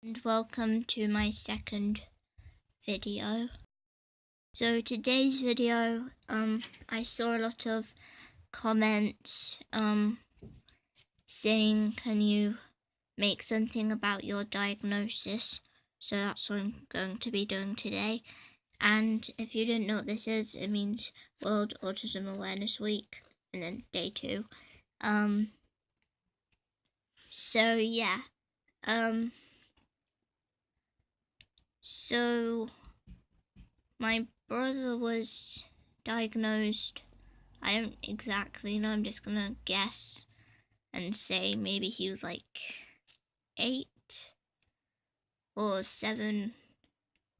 And welcome to my second video. So today's video, I saw a lot of comments saying, can you make something about your diagnosis? So that's what I'm going to be doing today. And if you didn't know what this is, it means World Autism Awareness Week, and then day 2. So yeah, so my brother was diagnosed. I don't exactly know, I'm just gonna guess and say maybe he was like 8 or 7,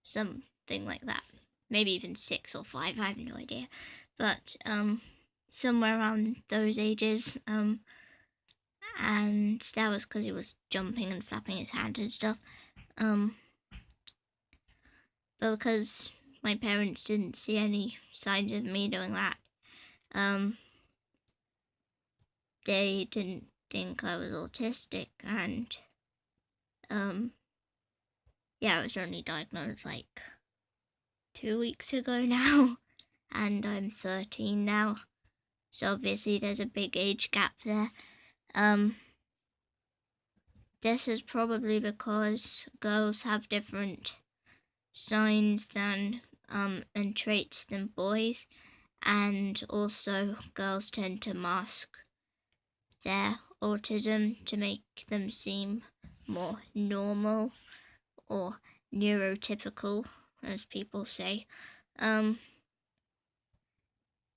something like that. Maybe even 6 or 5, I have no idea. But somewhere around those ages. And that was because he was jumping and flapping his hands and stuff. But because my parents didn't see any signs of me doing that, they didn't think I was autistic, and yeah, I was only diagnosed like 2 weeks ago now, and I'm 13 now, so obviously there's a big age gap there. This is probably because girls have different signs than and traits than boys, and also girls tend to mask their autism to make them seem more normal or neurotypical, as people say.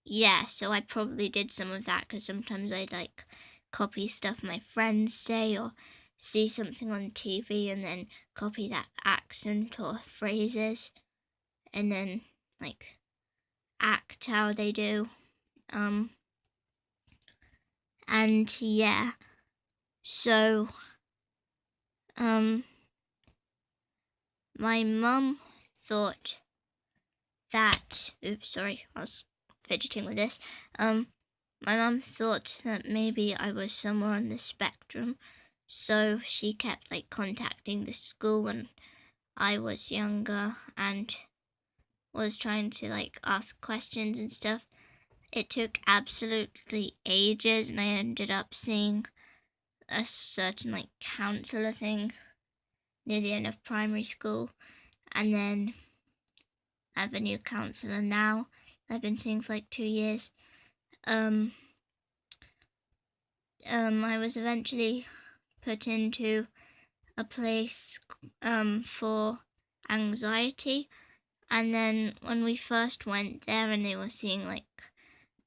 Yeah, so I probably did some of that because sometimes I'd like copy stuff my friends say or see something on TV and then copy that accent or phrases and then like act how they do. And yeah, so my mum thought that, oops, sorry, I was fidgeting with this. My mum thought that maybe I was somewhere on the spectrum, so she kept like contacting the school when I was younger and was trying to like ask questions and stuff. It took absolutely ages, and I ended up seeing a certain like counselor thing near the end of primary school, and then I have a new counselor now. I've been seeing for like 2 years. I was eventually put into a place for anxiety, and then when we first went there and they were seeing like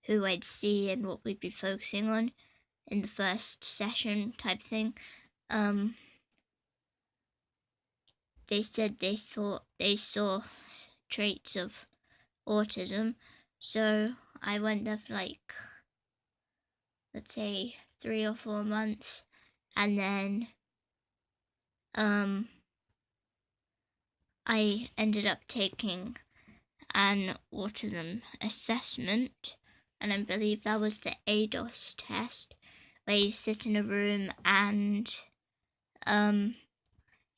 who I'd see and what we'd be focusing on in the first session type thing, they said they thought they saw traits of autism. So I went there for like, let's say 3 or 4 months, and then I ended up taking an autism assessment, and I believe that was the ADOS test, where you sit in a room and you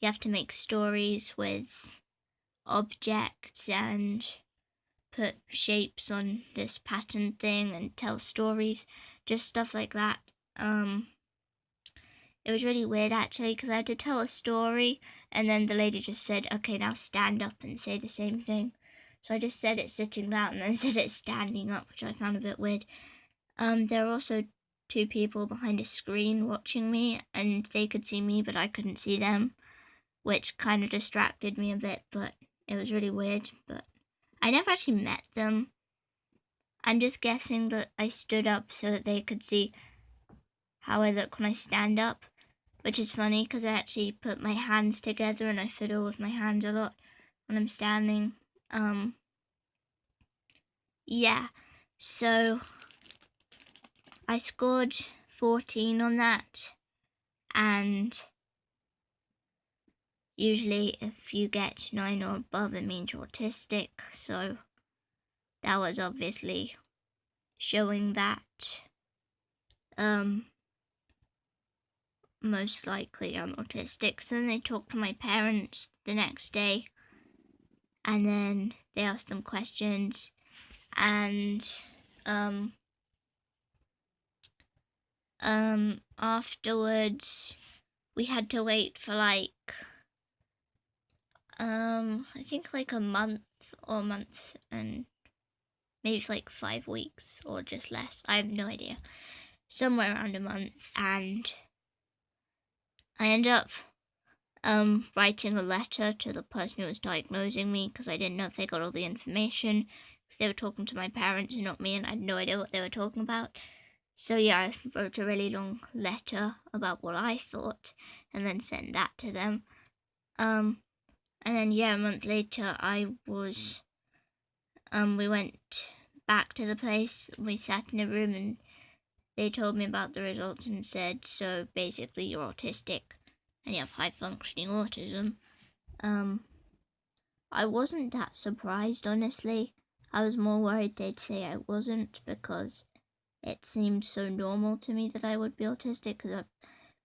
have to make stories with objects and put shapes on this pattern thing and tell stories, just stuff like that. It was really weird actually because I had to tell a story and then the lady just said, okay, now stand up and say the same thing. So I just said it sitting down and then said it standing up, which I found a bit weird. There were also 2 people behind a screen watching me, and they could see me but I couldn't see them, which kind of distracted me a bit, but it was really weird. But I never actually met them. I'm just guessing that I stood up so that they could see how I look when I stand up, which is funny because I actually put my hands together and I fiddle with my hands a lot when I'm standing. Yeah, so I scored 14 on that, and usually if you get 9 or above it means you're autistic, so that was obviously showing that most likely I'm autistic. So then they talked to my parents the next day, and then they asked them questions, and afterwards we had to wait for like I think like a month and maybe like 5 weeks or just less. I have no idea. Somewhere around a month, and I ended up writing a letter to the person who was diagnosing me because I didn't know if they got all the information because they were talking to my parents and not me, and I had no idea what they were talking about. So yeah, I wrote a really long letter about what I thought and then sent that to them. And then yeah, a month later we went back to the place. We sat in a room and they told me about the results and said, so basically you're autistic and you have high functioning autism. I wasn't that surprised, honestly. I was more worried they'd say I wasn't because it seemed so normal to me that I would be autistic because I've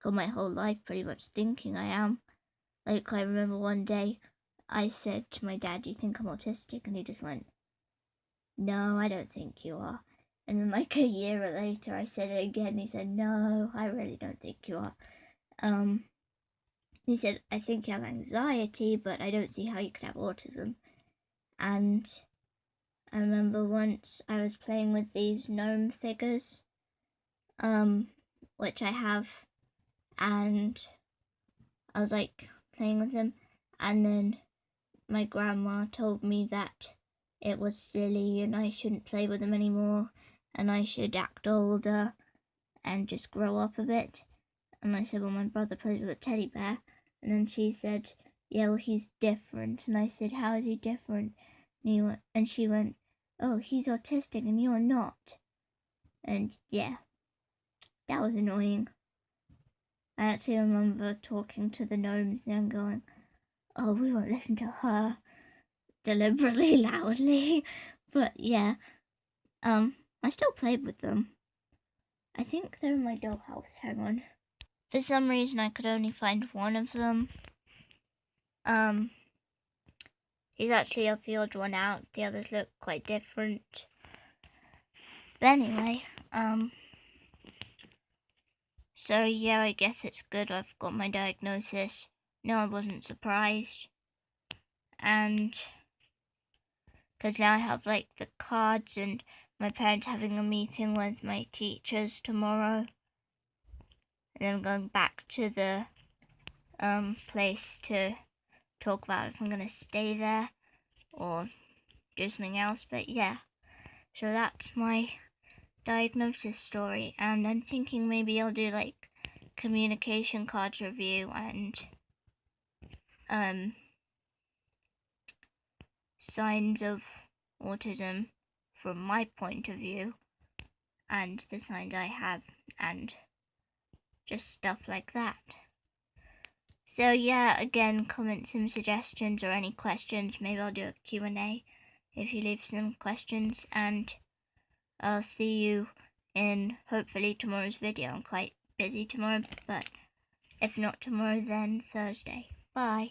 got my whole life pretty much thinking I am. Like, I remember one day I said to my dad, do you think I'm autistic? And he just went, no, I don't think you are. And then like a year later I said it again and he said, no, I really don't think you are. He said, I think you have anxiety, but I don't see how you could have autism. And I remember once I was playing with these gnome figures, which I have, and I was like playing with them, and then my grandma told me that it was silly and I shouldn't play with them anymore and I should act older and just grow up a bit. And I said, well, my brother plays with a teddy bear. And then she said, yeah, well, he's different. And I said, how is he different? And she went, oh, he's autistic and you're not. And yeah, that was annoying. I actually remember talking to the gnomes and going, oh, we won't listen to her, deliberately loudly. But yeah, I still played with them. I think they're in my dollhouse. Hang on. For some reason, I could only find one of them. He's actually the odd one out. The others look quite different. But anyway, so yeah, I guess it's good I've got my diagnosis. No, I wasn't surprised. And because now I have like the cards and my parents having a meeting with my teachers tomorrow. And then I'm going back to the place to talk about if I'm going to stay there or do something else. But yeah, so that's my diagnosis story, and I'm thinking maybe I'll do like communication cards review and signs of autism from my point of view and the signs I have and just stuff like that. So yeah, again, comment some suggestions or any questions. Maybe I'll do a Q&A if you leave some questions, and I'll see you in hopefully tomorrow's video. I'm quite busy tomorrow, but if not tomorrow, then Thursday. Bye.